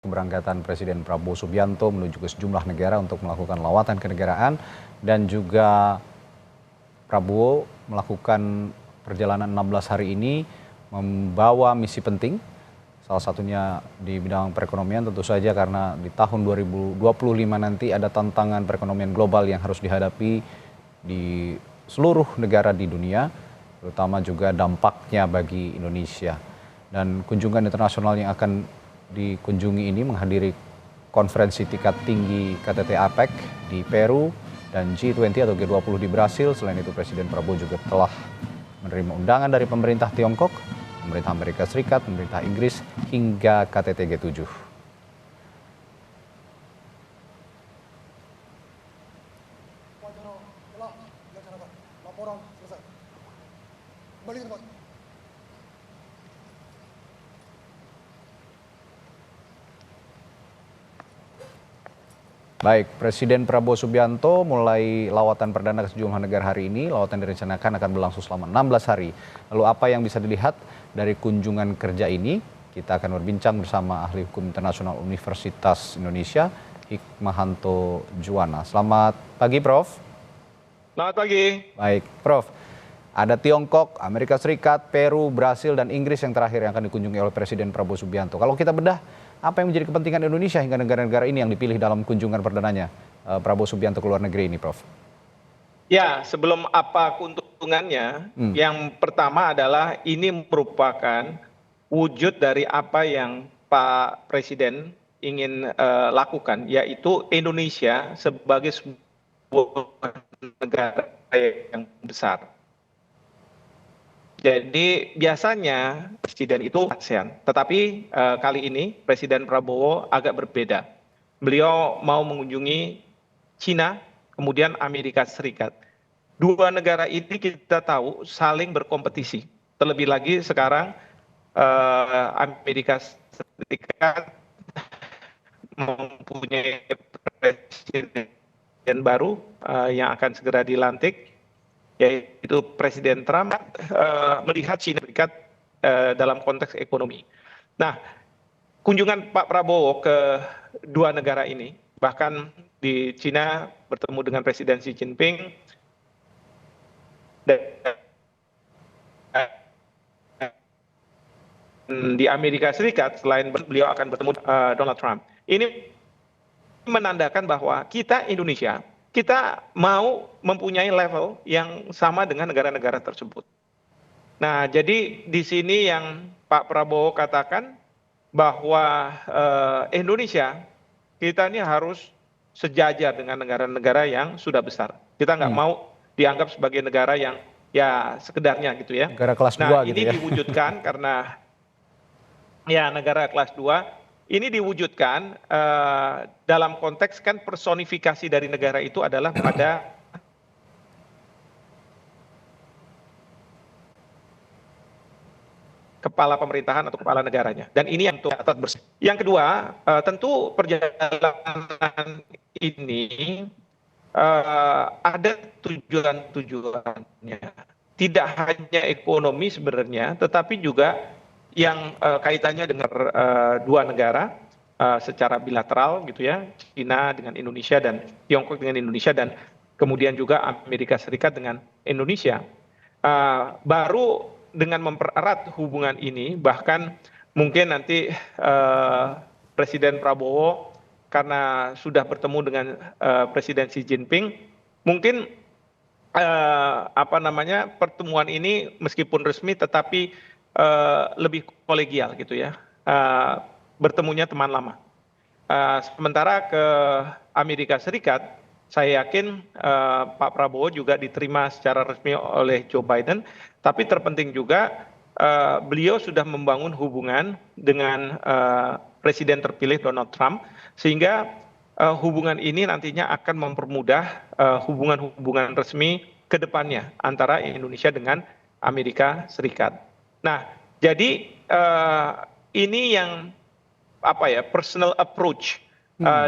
Keberangkatan Presiden Prabowo Subianto menuju ke sejumlah negara untuk melakukan lawatan kenegaraan dan juga Prabowo melakukan perjalanan 16 hari ini membawa misi penting, salah satunya di bidang perekonomian tentu saja karena di tahun 2025 nanti ada tantangan perekonomian global yang harus dihadapi di seluruh negara di dunia, terutama juga dampaknya bagi Indonesia. Dan kunjungan internasional yang akan dikunjungi ini menghadiri konferensi tingkat tinggi KTT APEC di Peru dan G20 atau G20 di Brasil. Selain itu Presiden Prabowo juga telah menerima undangan dari pemerintah Tiongkok, pemerintah Amerika Serikat, pemerintah Inggris hingga KTT G7. Baik, Presiden Prabowo Subianto mulai lawatan perdana ke sejumlah negara hari ini. Lawatan direncanakan akan berlangsung selama 16 hari. Lalu apa yang bisa dilihat dari kunjungan kerja ini? Kita akan berbincang bersama ahli hukum internasional Universitas Indonesia, Hikmahanto Juwana. Selamat pagi, Prof. Selamat pagi. Baik, Prof. Ada Tiongkok, Amerika Serikat, Peru, Brasil, dan Inggris yang terakhir yang akan dikunjungi oleh Presiden Prabowo Subianto. Kalau kita bedah, apa yang menjadi kepentingan Indonesia hingga negara-negara ini yang dipilih dalam kunjungan perdananya Prabowo Subianto ke luar negeri ini, Prof? Ya, sebelum apa keuntungannya, yang pertama adalah ini merupakan wujud dari apa yang Pak Presiden ingin lakukan, yaitu Indonesia sebagai sebuah negara yang besar. Jadi biasanya presiden itu ASEAN, tetapi kali ini Presiden Prabowo agak berbeda. Beliau mau mengunjungi Cina, kemudian Amerika Serikat. Dua negara ini kita tahu saling berkompetisi. Terlebih lagi sekarang Amerika Serikat mempunyai presiden baru yang akan segera dilantik, yaitu Presiden Trump melihat Cina Serikat dalam konteks ekonomi. Nah, kunjungan Pak Prabowo ke dua negara ini, bahkan di Cina bertemu dengan Presiden Xi Jinping, dan di Amerika Serikat selain beliau akan bertemu Donald Trump. Ini menandakan bahwa kita Indonesia, kita mau mempunyai level yang sama dengan negara-negara tersebut. Nah, jadi di sini yang Pak Prabowo katakan bahwa Indonesia, kita ini harus sejajar dengan negara-negara yang sudah besar. Kita nggak mau dianggap sebagai negara yang ya sekedarnya gitu ya. Negara kelas 2 nah, gitu ini ya. diwujudkan karena ya negara kelas 2. Ini diwujudkan dalam konteks kan personifikasi dari negara itu adalah pada kepala pemerintahan atau kepala negaranya. Dan ini yang tetap bersih. Yang kedua, tentu perjalanan ini ada tujuan-tujuannya. Tidak hanya ekonomi sebenarnya, tetapi juga yang kaitannya dengan dua negara secara bilateral gitu ya, China dengan Indonesia dan Tiongkok dengan Indonesia dan kemudian juga Amerika Serikat dengan Indonesia. Baru dengan mempererat hubungan ini, bahkan mungkin nanti Presiden Prabowo karena sudah bertemu dengan Presiden Xi Jinping, mungkin pertemuan ini meskipun resmi tetapi lebih kolegial gitu ya, bertemunya teman lama. Sementara ke Amerika Serikat, saya yakin Pak Prabowo juga diterima secara resmi oleh Joe Biden, tapi terpenting juga beliau sudah membangun hubungan dengan Presiden terpilih Donald Trump, sehingga hubungan ini nantinya akan mempermudah hubungan-hubungan resmi ke depannya antara Indonesia dengan Amerika Serikat. Nah, jadi ini yang personal approach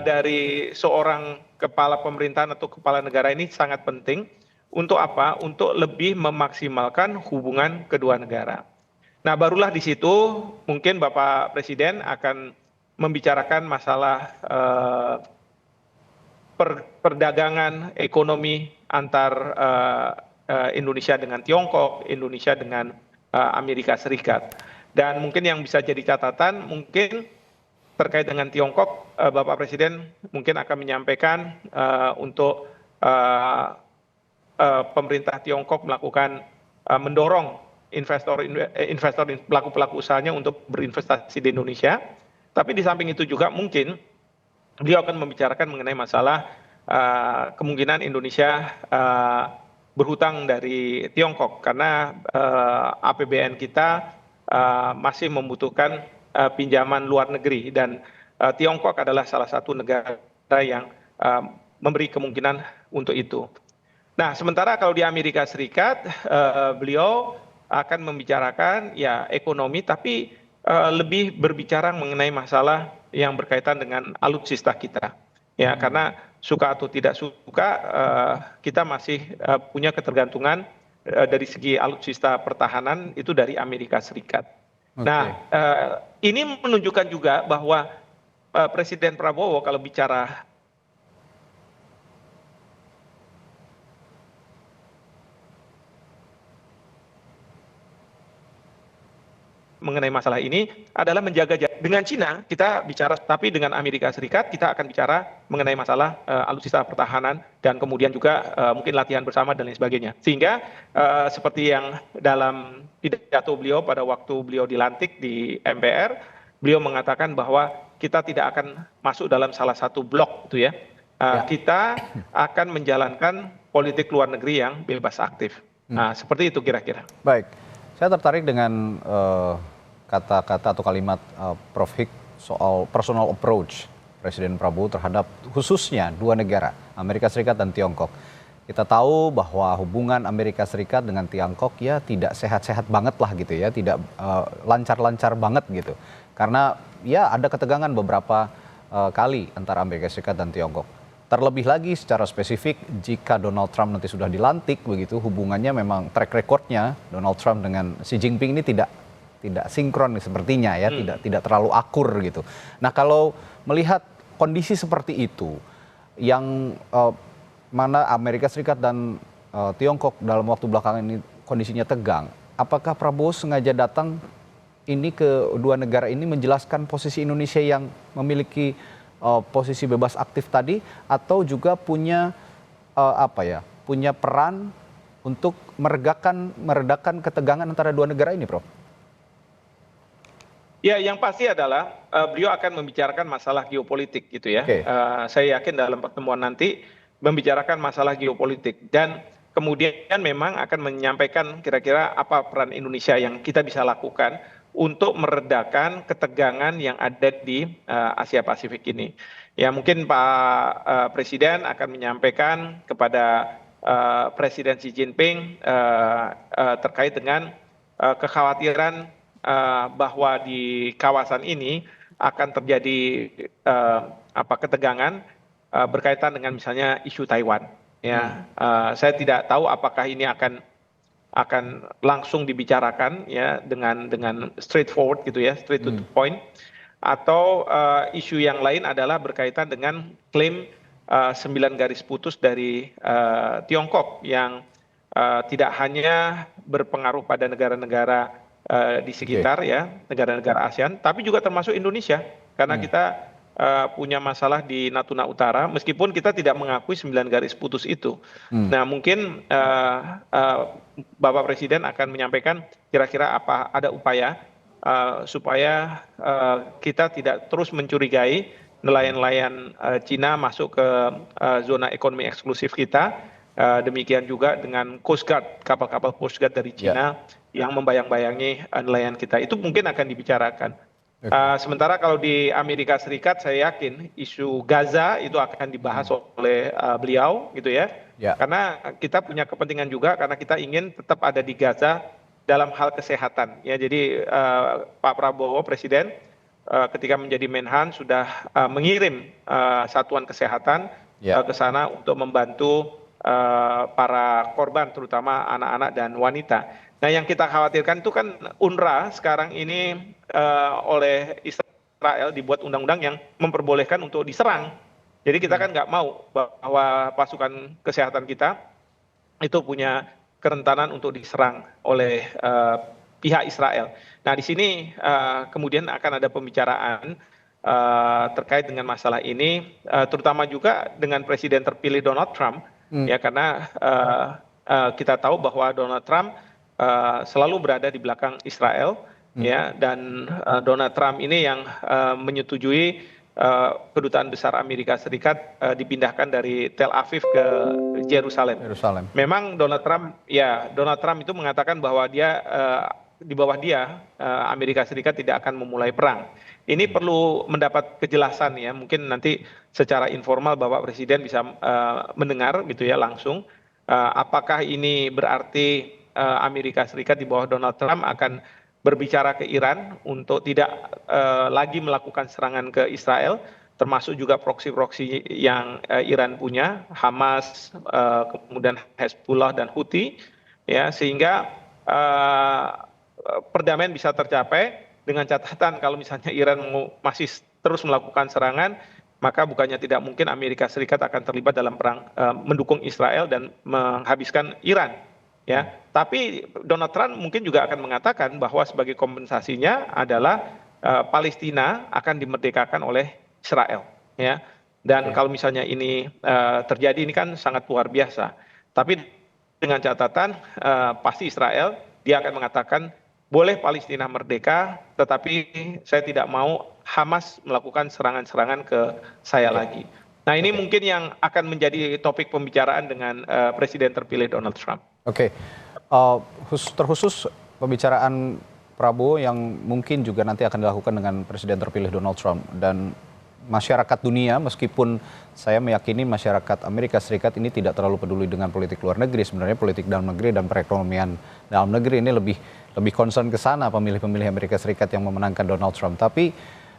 dari seorang kepala pemerintahan atau kepala negara ini sangat penting untuk apa? Untuk lebih memaksimalkan hubungan kedua negara. Nah, barulah di situ mungkin Bapak Presiden akan membicarakan masalah perdagangan ekonomi antar Indonesia dengan Tiongkok, Indonesia dengan Amerika Serikat. Dan mungkin yang bisa jadi catatan, mungkin terkait dengan Tiongkok, Bapak Presiden mungkin akan menyampaikan untuk pemerintah Tiongkok melakukan mendorong investor pelaku-pelaku usahanya untuk berinvestasi di Indonesia. Tapi di samping itu juga mungkin beliau akan membicarakan mengenai masalah kemungkinan Indonesia berhutang dari Tiongkok karena APBN kita masih membutuhkan pinjaman luar negeri dan Tiongkok adalah salah satu negara yang memberi kemungkinan untuk itu. Nah, sementara kalau di Amerika Serikat beliau akan membicarakan ya ekonomi tapi lebih berbicara mengenai masalah yang berkaitan dengan alutsista kita. Ya, karena suka atau tidak suka kita masih punya ketergantungan dari segi alutsista pertahanan itu dari Amerika Serikat. Nah, ini menunjukkan juga bahwa Presiden Prabowo kalau bicara mengenai masalah ini adalah menjaga jarak. Dengan Cina kita bicara, tapi dengan Amerika Serikat kita akan bicara mengenai masalah alutsista pertahanan dan kemudian juga mungkin latihan bersama dan lain sebagainya. Sehingga seperti yang dalam pidato beliau pada waktu beliau dilantik di MPR, beliau mengatakan bahwa kita tidak akan masuk dalam salah satu blok itu ya. Kita akan menjalankan politik luar negeri yang bebas aktif. Nah, seperti itu kira-kira. Baik, saya tertarik dengan kata-kata atau kalimat Prof. Hik soal personal approach Presiden Prabowo terhadap khususnya dua negara, Amerika Serikat dan Tiongkok. Kita tahu bahwa hubungan Amerika Serikat dengan Tiongkok ya tidak sehat-sehat banget lah gitu ya, tidak lancar-lancar banget gitu. Karena ya ada ketegangan beberapa kali antara Amerika Serikat dan Tiongkok. Terlebih lagi secara spesifik jika Donald Trump nanti sudah dilantik begitu, hubungannya memang track recordnya Donald Trump dengan Xi Jinping ini tidak sinkron sepertinya ya, tidak terlalu akur gitu. Nah, kalau melihat kondisi seperti itu yang mana Amerika Serikat dan Tiongkok dalam waktu belakangan ini kondisinya tegang, apakah Prabowo sengaja datang ini ke dua negara ini menjelaskan posisi Indonesia yang memiliki posisi bebas aktif tadi, atau juga punya punya peran untuk meredakan ketegangan antara dua negara ini, Prof? Ya, yang pasti adalah beliau akan membicarakan masalah geopolitik gitu ya. Saya yakin dalam pertemuan nanti membicarakan masalah geopolitik dan kemudian memang akan menyampaikan kira-kira apa peran Indonesia yang kita bisa lakukan untuk meredakan ketegangan yang ada di Asia Pasifik ini. Ya, mungkin Pak Presiden akan menyampaikan kepada Presiden Xi Jinping terkait dengan kekhawatiran bahwa di kawasan ini akan terjadi ketegangan berkaitan dengan misalnya isu Taiwan. Ya, saya tidak tahu apakah ini akan langsung dibicarakan ya dengan straightforward gitu ya, straight to the point, atau isu yang lain adalah berkaitan dengan klaim 9 garis putus dari Tiongkok yang tidak hanya berpengaruh pada negara-negara di sekitar ya, negara-negara ASEAN, tapi juga termasuk Indonesia karena kita punya masalah di Natuna Utara meskipun kita tidak mengakui 9 garis putus itu. Nah, mungkin Bapak Presiden akan menyampaikan kira-kira apa ada upaya supaya kita tidak terus mencurigai nelayan-nelayan Cina masuk ke zona ekonomi eksklusif kita. Demikian juga dengan Coast Guard, kapal-kapal Coast Guard dari Cina yang membayang-bayangi nelayan kita. Itu mungkin akan dibicarakan. Sementara kalau di Amerika Serikat saya yakin isu Gaza itu akan dibahas oleh beliau gitu ya. Karena kita punya kepentingan juga karena kita ingin tetap ada di Gaza dalam hal kesehatan. Ya, jadi Pak Prabowo Presiden ketika menjadi Menhan sudah mengirim satuan kesehatan ke sana untuk membantu para korban terutama anak-anak dan wanita. Nah, yang kita khawatirkan itu kan UNRWA sekarang ini oleh Israel Israel dibuat undang-undang yang memperbolehkan untuk diserang. Jadi kita kan nggak mau bahwa pasukan kesehatan kita itu punya kerentanan untuk diserang oleh pihak Israel. Nah, di sini kemudian akan ada pembicaraan terkait dengan masalah ini, terutama juga dengan Presiden terpilih Donald Trump, ya karena kita tahu bahwa Donald Trump selalu berada di belakang Israel, ya, dan Donald Trump ini yang menyetujui kedutaan besar Amerika Serikat dipindahkan dari Tel Aviv ke Yerusalem. Memang Donald Trump itu mengatakan bahwa di bawah dia Amerika Serikat tidak akan memulai perang. Ini perlu mendapat kejelasan ya, mungkin nanti secara informal Bapak Presiden bisa mendengar gitu ya langsung. Apakah ini berarti Amerika Serikat di bawah Donald Trump akan berbicara ke Iran untuk tidak lagi melakukan serangan ke Israel, termasuk juga proksi-proksi yang Iran punya, Hamas, kemudian Hezbollah dan Houthi, ya, sehingga perdamaian bisa tercapai dengan catatan kalau misalnya Iran masih terus melakukan serangan, maka bukannya tidak mungkin Amerika Serikat akan terlibat dalam perang mendukung Israel dan menghabiskan Iran. Ya, tapi Donald Trump mungkin juga akan mengatakan bahwa sebagai kompensasinya adalah Palestina akan dimerdekakan oleh Israel, ya. Dan kalau misalnya ini terjadi, ini kan sangat luar biasa. Tapi dengan catatan pasti Israel dia akan mengatakan boleh Palestina merdeka, tetapi saya tidak mau Hamas melakukan serangan-serangan ke saya lagi. Nah, ini mungkin yang akan menjadi topik pembicaraan dengan Presiden terpilih Donald Trump. Oke, terkhusus pembicaraan Prabowo yang mungkin juga nanti akan dilakukan dengan Presiden terpilih Donald Trump dan masyarakat dunia, meskipun saya meyakini masyarakat Amerika Serikat ini tidak terlalu peduli dengan politik luar negeri, sebenarnya politik dalam negeri dan perekonomian dalam negeri ini lebih concern ke sana pemilih-pemilih Amerika Serikat yang memenangkan Donald Trump. Tapi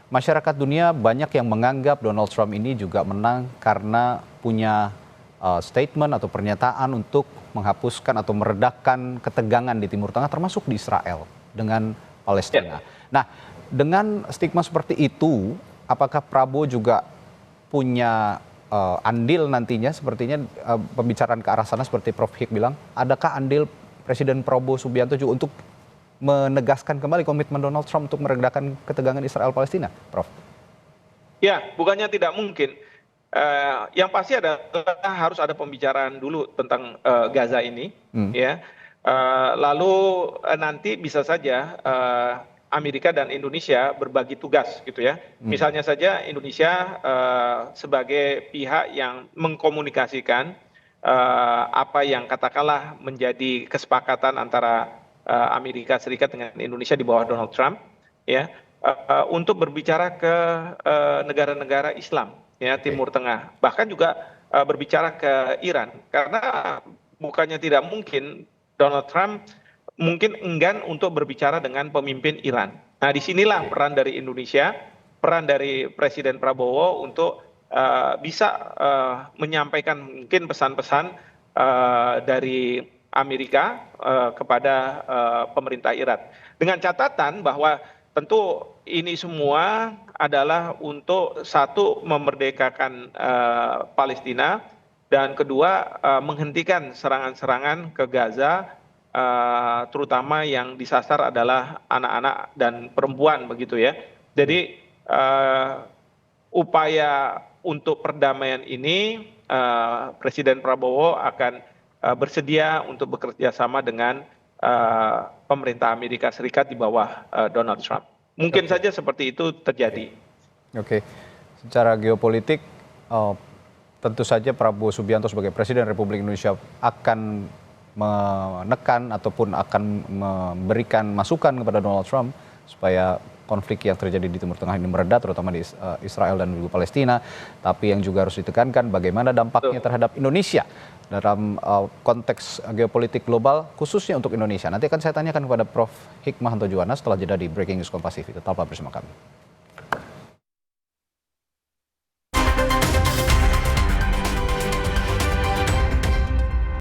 masyarakat dunia banyak yang menganggap Donald Trump ini juga menang karena punya statement atau pernyataan untuk menghapuskan atau meredakan ketegangan di Timur Tengah termasuk di Israel dengan Palestina. Nah, dengan stigma seperti itu, apakah Prabowo juga punya andil nantinya, sepertinya pembicaraan ke arah sana seperti Prof. Hik bilang, adakah andil Presiden Prabowo Subianto juga untuk menegaskan kembali komitmen Donald Trump untuk meredakan ketegangan Israel-Palestina, Prof? Ya, bukannya tidak mungkin. Yang pasti adalah harus ada pembicaraan dulu tentang Gaza ini, ya. Lalu nanti bisa saja Amerika dan Indonesia berbagi tugas, gitu ya. Misalnya saja Indonesia sebagai pihak yang mengkomunikasikan apa yang katakanlah menjadi kesepakatan antara Amerika Serikat dengan Indonesia di bawah Donald Trump, ya, untuk berbicara ke negara-negara Islam, ya, Timur Tengah, bahkan juga berbicara ke Iran, karena bukannya tidak mungkin Donald Trump mungkin enggan untuk berbicara dengan pemimpin Iran. Nah, disinilah peran dari Indonesia, peran dari Presiden Prabowo untuk bisa menyampaikan mungkin pesan-pesan dari Amerika kepada pemerintah Iran. Dengan catatan bahwa tentu ini semua adalah untuk satu memerdekakan Palestina dan kedua menghentikan serangan-serangan ke Gaza, terutama yang disasar adalah anak-anak dan perempuan begitu ya. Jadi upaya untuk perdamaian ini Presiden Prabowo akan bersedia untuk bekerja sama dengan pemerintah Amerika Serikat di bawah Donald Trump. Mungkin saja seperti itu terjadi. Oke. Secara geopolitik tentu saja Prabowo Subianto sebagai Presiden Republik Indonesia akan menekan ataupun akan memberikan masukan kepada Donald Trump supaya konflik yang terjadi di Timur Tengah ini mereda, terutama di Israel dan juga Palestina. Tapi yang juga harus ditekankan bagaimana dampaknya terhadap Indonesia dalam konteks geopolitik global, khususnya untuk Indonesia. Nanti akan saya tanyakan kepada Prof. Hikmahanto Juwana setelah jeda di Breaking News Kompas TV. Tetaplah bersama kami.